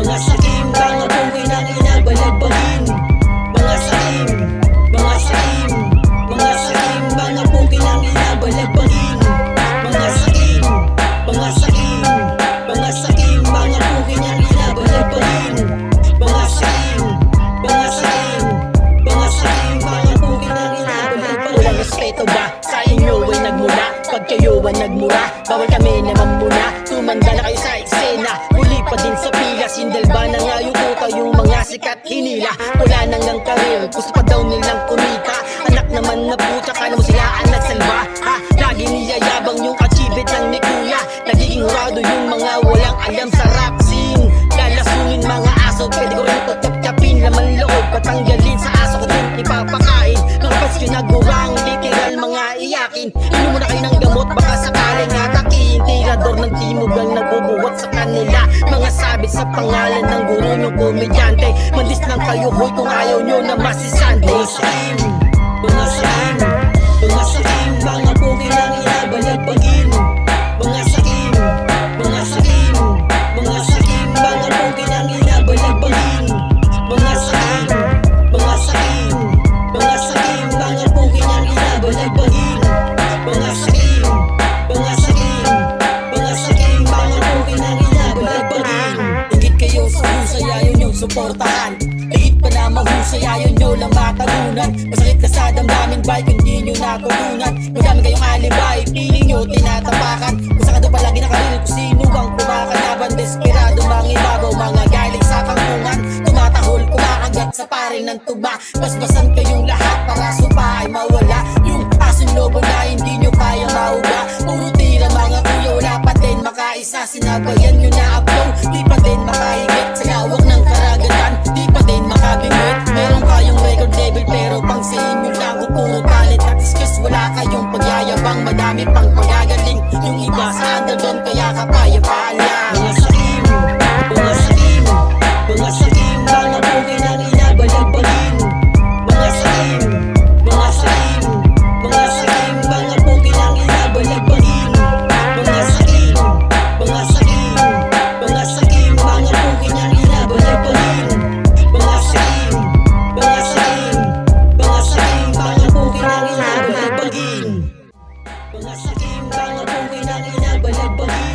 Mga sakim, mga bungay ng inabalagbagin. Mga sakim, mga sakim, mga sakim, mga bungay ng inabalagbagin. Mga sakim, mga sakim, mga sakim, mga bungay ng inabalagbagin. Mga sakim, mga sakim, mga sakim, mga bungay ng inabalagbagin. Walang respeto ba sa inyo ay nagmula? Pag kayo ay nagmura, bawal kami naman muna. Tumanda na kayo sa eksena, huli pa din sa pila. Sindal ba na nga yung uta, yung mga sikat hinila. Wala nang ang karir, gusto pa daw nilang kumita. Anak naman na puta, kala mo sila ang nagsalba. Ha, lagi niyayabang yung achievement ng ni kuya. Nagiging hurado yung mga walang alam sa rap scene. Lalasunin mga aso, pwede ko rin pagkapin. Laman loob, patanggalin sa aso ko din ipapakain. Mga paskyo na gurang, literal mga iyakin. Inom muna kayo ng gamot, baka sakaling atakin. Tirador ng timog ang nagbubuwat sa kanila. Mga sabit sa pangalan ng guro nyong komedyante. Mandis lang kayo hoy kung ayaw nyo na masisante. Mga sakim, mga sakim, mga sakim, mga bungay ng inabalagbagin. Mga sakim, mga sakim, mga sakim, mga bungay ng inabalagbagin. Mga sakim, mga sakim, mga sakim, mga bungay ng inabalagbagin. Mga sakim, mga sakim, mga sakim, mga bungay ng inabalagbagin. Higit kayo sa husay, ayaw nyong suportahan. Higit pa na mahusay, ayaw nyo lang matalunan. Masakit na sa damdamin ba kung di nyo natulungan? Madami kayong alibay, piling nyo tinatapakan. Kung saan ka doon palagi nakarinig kung sino ang kumakalaban. Desperado mga ibabaw, mga galing sa kampungan. Tumatahol, kumakagat sa paring ng tuba. Basbasan kayong lahat para supa ay mawala. Yung asin lobo na hindi nyo kaya mauga. Puro tira mga kuya, wala pa din makaisa. Sinabayan nyo na upload, di pa din makahigit sa lawak ng karagatan. Di pa din makabingwit, meron kayong record label pero pang sa inyo lang kung puro talent at skills. Wala kayong pagyayabang, madami pang pagagaling. Yung iba sa underground kaya kapayapaan lang. Mga sakim, mga sakim, mga sakim, mga bungay ng inabalagbagin. Mga sakim, mga sakim, mga sakim, mga bungay ng inabalagbagin. Mga sakim, mga sakim, mga sakim, mga bungay ng inabalagbagin. Mga sakim, mga sakim, mga sakim, mga bungay ng inabalagbagin. Mga sakim, mga bungay ng inabalagbagin.